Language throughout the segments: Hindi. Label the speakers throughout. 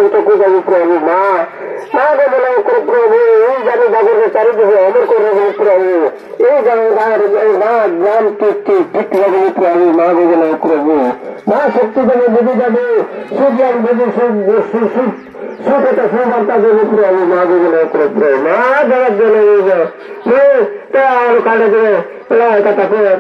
Speaker 1: भक्त को जाऊ प्रभु माँ माँ को बोला प्रभु ये जाने जागर चारि दिवस अमर कर प्रभु ये ग्राम ठीक लगे प्रभु माँ को बोला प्रभु माँ शक्ति देवे देवी जाने सूर्य देवी सुखता सुवार्ता देवी प्रभु माँ को बोला प्रभु माँ जगत देने मैं त्यार काटे दे कथा दर्शन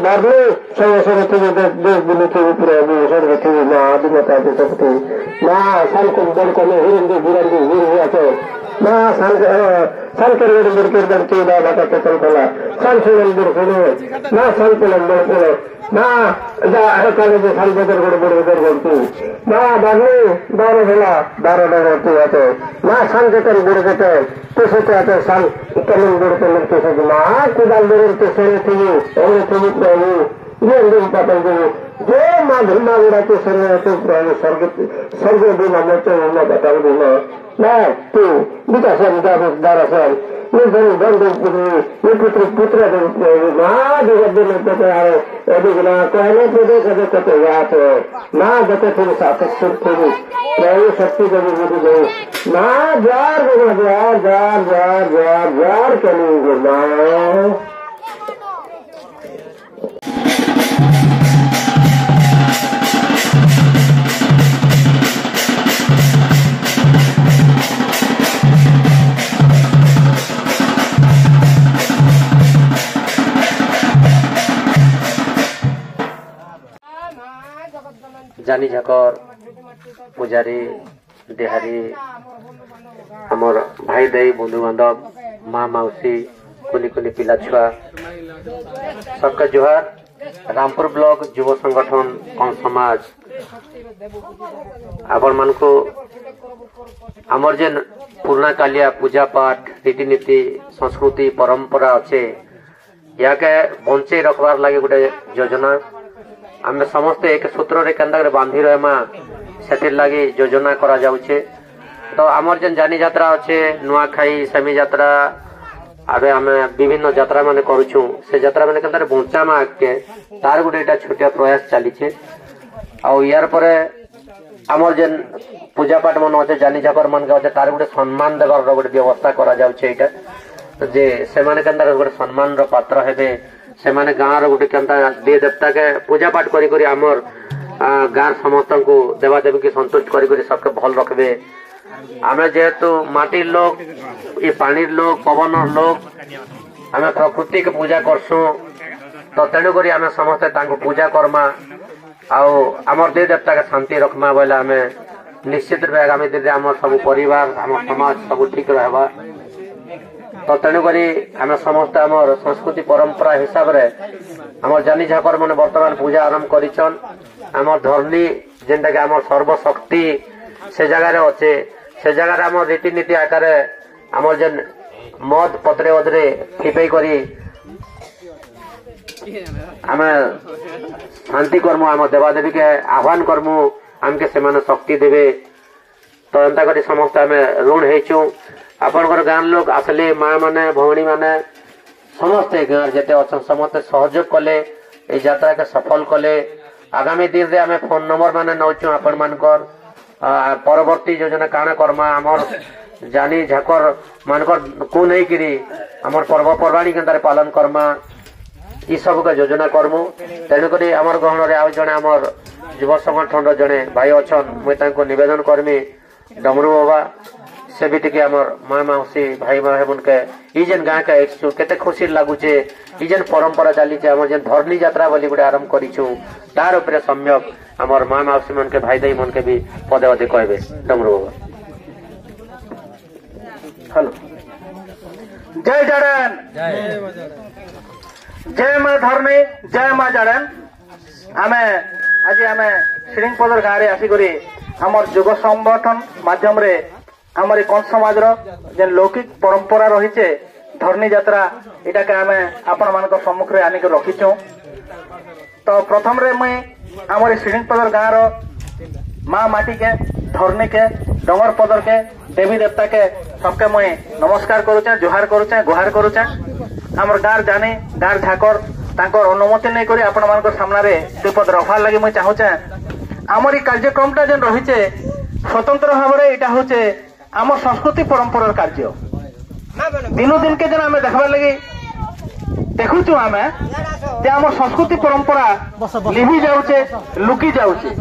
Speaker 1: बारले माँ साल को बड़को हिरंदी बुरंदी माँ साल कर बड़के खोला साल सुन माँ साल को माँ साल बदर गड़बड़ माँ बारले 12 बेला 12 डरती आते माँ साल के बुड़ते तो सोते आते साल कलम बुड़ते तो माँ कुदाल बुड़ते सोने थी प्रभु ये पातल देवी जो माँ धर्मा बुड़ाते सोने स्वर्ग बिना मोटे बताओ बिना मैं तू विकास दारासन पुत्र माँ जगत कहने कते याद माँ जते थोड़ी सातक्षर थोड़ी प्रभु शक्ति कभी बुद्धि गई माँ जार चलेंगे माँ
Speaker 2: जानी झाकर पूजारी देहारी आमर भाई दाई बंधु बांधव माँ मौसी कुनी कुनी पिला छुआ सबका जोहार रामपुर ब्लॉक युव संगठन कौन समाज आपण मान को आमर जेन पुराना कालिया पूजा पाठ रीतिनीति संस्कृति परंपरा अच्छे या के बंचे रखबार लगे गोटे योजना आम समस्ते एक सूत्र रे केंदा बांधि रहमा से लगी योजना करा जाउछे तो आमर जेन जानी यात्रा अच्छे नुआखाई सेमी यात्रा आबे आम विभिन्न यात्रा माने करूछु से यात्रा माने केंदा बंचा मा के तार गोटे एटा छोटिया प्रयास चलीछे आ यार परे आमर जेन पूजा पाठ मन अच्छे जानी जाकर मन के अच्छे तार गोटे सम्मान देवार गोटे व्यवस्था करा जाउछे एटा जे से माने केंदा गोटे सम्मान रो पात्र हेबे से माने गाँव गोटे केंता दे देवता के पूजा पाठ करी आमर गाँव समस्त को देवा देवी की संतुष्ट करी सबके भल रखबे आमे जेहेतु माटी लोग ये पानी लोग पवन लोग आमे प्रकृति के पूजा करसु तो तेणुक आमे समस्ते तांको पूजा करमा आउ आमर दे देवता के शांति रखमा बोले आमे निश्चित रूप आगामी दिन आम सब परिवार आम समाज सब ठीक रहबा तो तेणुक आम समस्त आमर संस्कृति परंपरा हिसाब रे आमर जानी झाकर मन वर्तमान पूजा आरंभ करिछन आमर धरनी जेनटा के आमर सर्वशक्ति से जगह अच्छे से जगह आमर रीतिनीति आकार आमर जेन मद पत्रे अधरे थिपे करी आम शांति कर्मु आम देवादेवी के आह्वान कर्मु आमके से शक्ति देवे तो एंता करी समस्त आम ऋण हेचु आपनकर गाँव लोग आसले माँ माने भौणी माने समस्ते गाँव जेते अच्छा समस्ते सहयोग कले ए यात्रा के सफल कले आगामी दिन रे आमे फोन नंबर माने नौचु आपण मानकर परवर्ती योजना काना करमा हमर जानी झाकर मानकर को नहीं करी हमर पर्व पर्वाणी केंतारे पालन करमा ई सब का योजना करमु तेणुक आमर गहन रे आ जने आमर युव संगठन जने भाई अछन मुई तांको निवेदन करमी डमरू बाबा से भी टिके आमर माँ मौसी भाई भाई के ई जेन गाँ का एक केते खुशी लागुचे ई जेन परंपरा चली आमर जेन धरनी यात्रा बोली गोटे आरंभ करिछु तार उपरे सम्यक आमर माँ मौसी मन के भाई दाई मन के भी पदे पदे कहबे डमरू बाबा हेलो
Speaker 3: जय जड़न जय माँ धरनी जय माँ जड़न आमे आज आमे श्रींगपदर गाँव रे आसिकरी आमर युग संगठन माध्यम रे आमर कौन समाज जेन लौकिक परंपरा रही धरनी यात्रा इटा के आमे आपण मान सम्मुख आनिक रखीचु तो प्रथम रे मुई आमर श्रींगपदर गाँव माँ माटी के धरनी के डंगर पदर के देवी देवता के सबके मुई नमस्कार करुचे जुहार करुचे गुहार करुचे आमर गार जाने गार झाकर तांकर अनुमति नहीं करी आपण मानकर सामने दुपद रखवार लगी मुई चाहूचे आमर कार्यक्रमटा जेन रही स्वतंत्र भाव में यहाँ हूँ आम संस्कृति परंपरार कार्य दिनू दिन के जेन आम देखबार लगी देखुचु आम आम संस्कृति परंपरा लिभि जाऊे लुकी जाऊे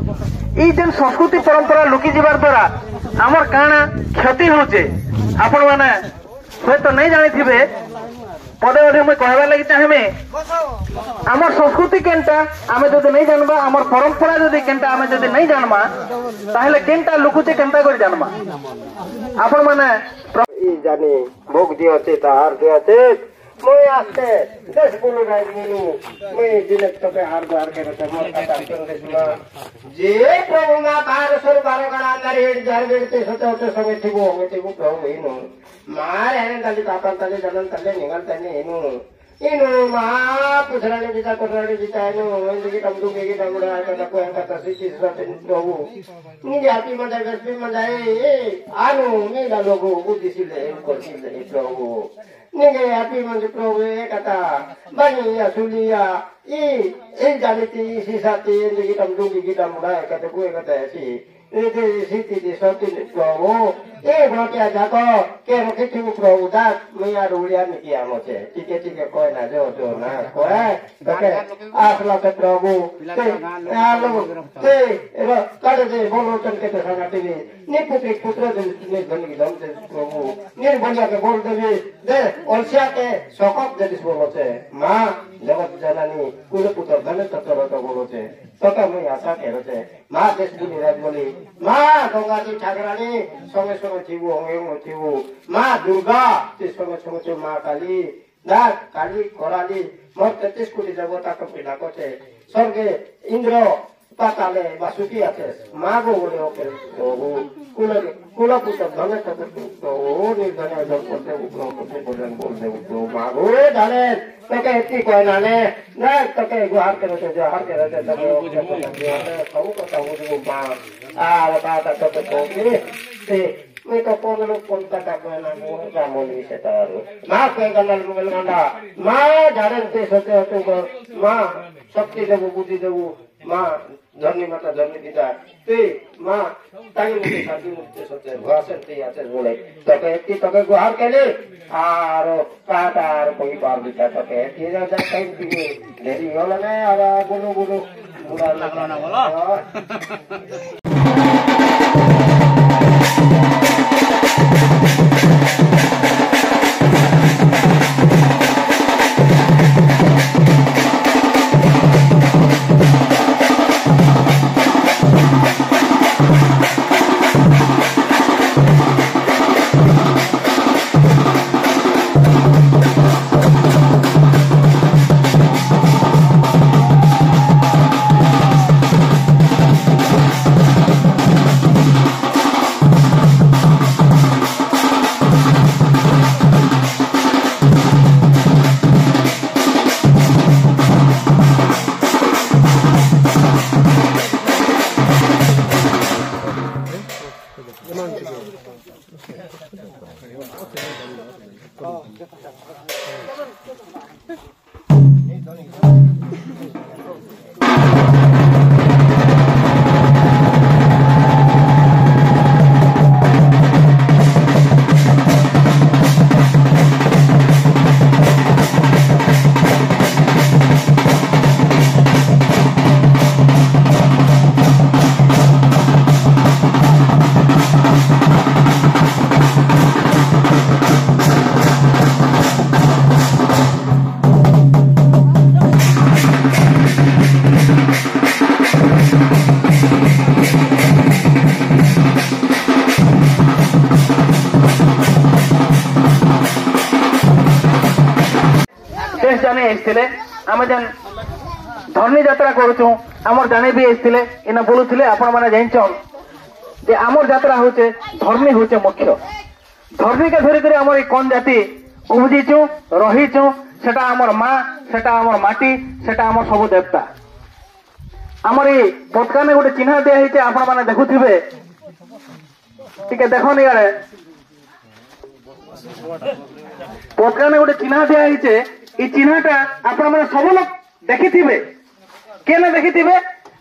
Speaker 3: जेन संस्कृति परंपरा लुकी जीवार द्वारा आमर काना क्षति होचे आपण माने हूँ तो नहीं जानी थे पदे पदे मुझे कहबार लगी चाहे आमर संस्कृति केनटा आमे जदि नहीं जानबा आमर परंपरा जदि केनटा आमे जदि नहीं जानबा ताहले केनटा लुकुचे केनटा कर जानबा आपण माने
Speaker 1: जानी भोग दियोचे ताहार दियोचे मैं आस्ते 10 बोलो गाय मिलू मैं दिनक तो पे हार द्वार के रते मोर का करते सुना जे प्रभु मा 12 गणा अंदर हेड जार बेते सते समय थिबो प्रभु इनो मार है तले पापा तले जनन तले निगल तले इनो मा पुछराने बिता कोराने बिता इनो इंदगी तमदु मेगी तमड़ा का को अंका तसिति सते प्रभु नि जाति मंदा गस्पि मंदाए आनु नि ला लोगो बुद्धिसिले कोसिले प्रभु निगे हैप्पी मंद प्रभु कथा बनी असुलिया ई जानिति सिसाति इंदगी तमदु मेगी तमड़ा का को कथा ऐसी ये सीती दी सती प्रभु ए भोटिया जाको के रखी थी प्रभु दास मैया रुलिया में किया मुझे ठीक है कोई ना जो ना कोई ओके आसला से प्रभु ते आलो ते एरो काडे दे बोलो तन के साना टीवी नि पुत्र ने धन की दम से प्रभु नि बनिया के बोल दे ओलसिया के सकप जदिस बोलो छे मां जगत जननी कुल पुत्र धन तत्तर तो बोलो छे तो मैं आशा कह रहे माँ देश बुनी राज बोली माँ गंगा जी ठाकरानी समय समय थीवो होंगे थीवो माँ दुर्गा तेज समय समय माँ काली दास काली कोराली मोर 33 कोटी देवता को पिला को छे स्वर्गे इंद्र पाताले वासुकी आछे माँ गो बोले ओके तो कुल पुत्र धन तत्तर तो निर्धन जब करते उपरो करते बोल दे माँ गो जाने तो के इतनी कोई ना ने ना तो के गुहार करे तो जहार करे तो सब को ताऊ मां आ बता तो के मैं तो कौन लोग कौन का ना मोर का मोली से तारो मां के गनल मुगल गंडा मां झाड़न ते सोते तो मां शक्ति देबो बुद्धि देबो मां धरनी माता धरनी पिता ते मां ताई मुझे शादी मुझे सोते भाषण ते आते बोले तो के इतनी तो के गुहार केले आरो काटार कोई पार बिता तो के ये जा कहीं भी देरी होला ने आरा बोलो बुरा ना बोला आम जेन धरनी यात्रा करुचु आमर जाने भी इन बोलुले आपण मैंने जानछन जे आमर यात्रा होचे धर्मी होचे मुख्य धर्मी के धरिक आमर कौन जाति उपजीचु रहीचु सेटा आमर माँ सेटा आमर माटी सेटा आमर सब देवता आमर ये पटका ने गोटे चिन्ह दिया आपण मैंने देखुथिबे टिके देखो नियारे
Speaker 3: ପଟକାନେ ଗୋଟେ ଚିହ୍ନା ଦିଆ ହେଇଛେ এই চিহ্নটা ଆପଣ ମାନେ ସବୁ ଲୋକ ଦେଖିଥିବେ କେନ ଦେଖିଥିବେ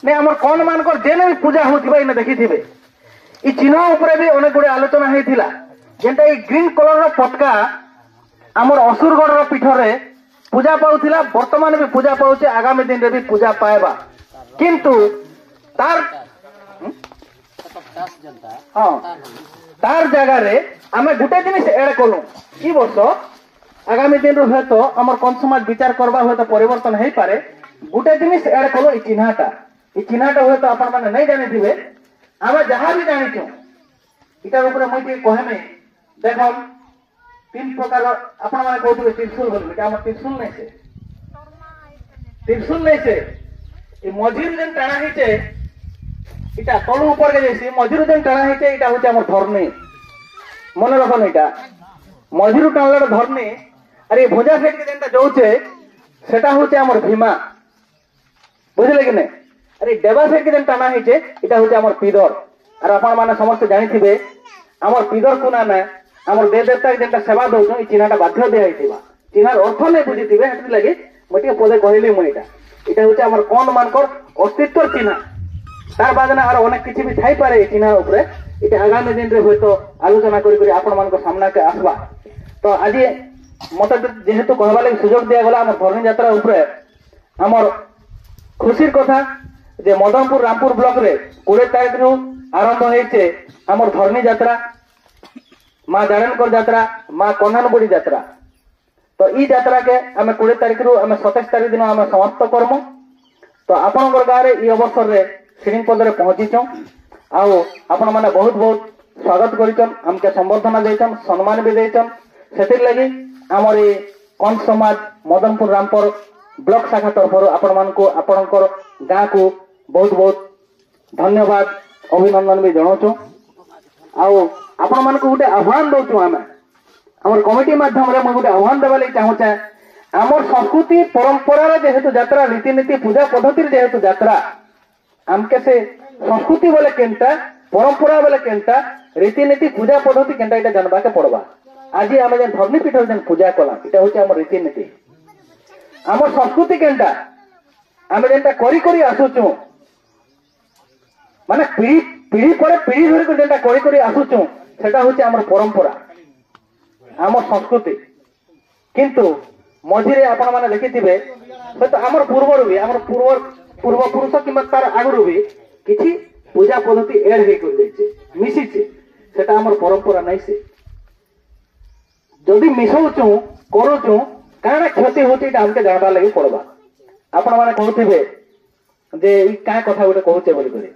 Speaker 3: ନେ ଆମର କଣ ମାନଙ୍କର ଯେନେ ବି ପୂଜା ହଉଥିବ ଏନେ ଦେଖିଥିବେ এই চিହ୍ନ ଉପରେ ବି ଅନେକ ଗୁଡେ ଆଲୋଚନା ହେଇଥିଲା ଯେନ୍ଟା এই ଗ୍ରୀନ କଲର ପଟକା ଆମର ଅସୁରଗଡର ପୀଠରେ ପୂଜା ପାଉଥିଲା ବର୍ତ୍ତମାନ ବି ପୂଜା ପାଉଛି ଆଗାମୀ ଦିନରେ ବି ପୂଜା ପାଇବା କିନ୍ତୁ ତାର ହଁ ତାର ଜାଗାରେ ଆମେ ଗୋଟେ ଜିନିଷ ଏଡ କଲୁ এই ବର୍ଷ আগামী দিনରୁ ହୁଏତ ଆମର କଣ ସମାଜ ବିଚାର କରିବା ହୁଏତ ପରିବର୍ତ୍ତନ ହେଇପାରେ ଗୋଟେ ଜିନିଷ ଏଡ କଲୁ এই ଚିହ୍ନଟା ହୁଏତ ଆପଣ ମାନେ ନାଇଁ ଜାଣିଥିବେ ଆମେ ଯାହା ବି ଜାଣିଛୁ ଏଟାର ଉପରେ ମୁଁ ଟିକେ କହିମି ଦେଖ তিন প্রকার আপনার মানে কৌতুকে ত্রিশুল বলবে এটা আমার ত্রিশুল নেইছে এই মঝির যেন টানা হয়েছে এটা তলু উপরে যাইছে মঝির যেন টানা হয়েছে এটা হচ্ছে আমার ধর্মী মনে রাখুন এটা মঝিরু টানলে ধর্মী আর এই ভোজা সাইডকে যেটা যাচ্ছে সেটা হচ্ছে আমার ভীমা বুঝলে কি না আর এই ডেবা সাইডকে যেন টানা হয়েছে এটা হচ্ছে আমার পিদর আর আপনার মানে সমস্ত জানিথিবে আমার পিদর কোনা না আমার দে দেবতা যেটা সেবা দৌছন এই চিহ্নটা বাধ্য দিয়া হইতিবা চিহ্নার অর্থ নাই বুঝিথিবে হেতি লাগি মই টিকে পদে কহিলি মই এটা হচ্ছে আমার কোন মানকর অস্তিত্বর চিহ্ন তার বাদে না আর অনেক কিছু বি থাই পারে এই চিহ্নার উপরে এটা আগামী দিনে হয়তো আলোচনা করি করি আপন মানক সামনাকে আসবা তো আজি মতে যেহেতু কহবা লাগি সুযোগ দিয়া গলা আমার ধর্মী যাত্রা উপরে আমার খুশির কথা যে মদনপুর রামপুর ব্লক রে 20 তারিখ রু আরম্ভ হয়েছে আমার ধর্মী যাত্রা মা জাড়েনকর যাত্রা মা কন্যানবুড়ি যাত্রা তো এই যাত্রাকে আমি 20 তারিখ রু আমি 27 তারিখ দিন আমি সমাপ্ত করমু তো আপনার গাঁরে এই অবসরে শ্রীপদরে পৌঁছিছ আউ আপন মানে বহুত বহুত স্বাগত করিছন আমকে সম্বর্ধনা দিয়েছন সম্মান বি দিয়েছন সেতির লাগি আমার এই কন সমাজ মদনপুর রামপুর ব্লক শাখা তরফর আপন মানকু আপনার গাঁ কু বহুত বহুত ধন্যবাদ অভিনন্দন বি জনাউছু আউ আপন মানকু গোটে আহ্বান দৌছু আমি আমার কমিটি মাধ্যমে মু গোটে আহ্বান দেবা লাগি চাহুছে আমার সংস্কৃতি পরম্পরার যেহেতু যাত্রা রীতিনীতি পূজা পদ্ধতির যেহেতু যাত্রা আমকে সে সংস্কৃতি বলে কেনটা পরম্পরা বলে কেনটা রীতিনীতি পূজা পদ্ধতি কেনটা এটা জানবাকে পড়বা আজি আমি যেন ধর্মী পীঠর যেন পূজা কলাম এটা হচ্ছে আমার রীতিনীতি আমার সংস্কৃতি কেনটা আমি যেটা করি করি আসুছু মানে পিঢ়ি পরে পিঢ়ি ধরি যেটা করি করি আসুছু সেটা হচ্ছে আমার পরম্পরা আমার সংস্কৃতি কিন্তু মঝিরে আপন মানে দেখিথিবে হয়তো আমার পূর্বরু বি আমার পূর্বপুরুষ কিংবা তার আগরু বি কিছু পূজা পদ্ধতি এড হয়ে করে যাইছে মিশিছে সেটা আমার পরম্পরা নাই সে যদি মিশাউছু করুছু কাଣା ক্ষতি হচ্ছে এটা আমাকে জানবার লাগি পড়বা আপন মানে কহুথিবে যে এই কাঁ কথা গোটে কহুছে বলি করে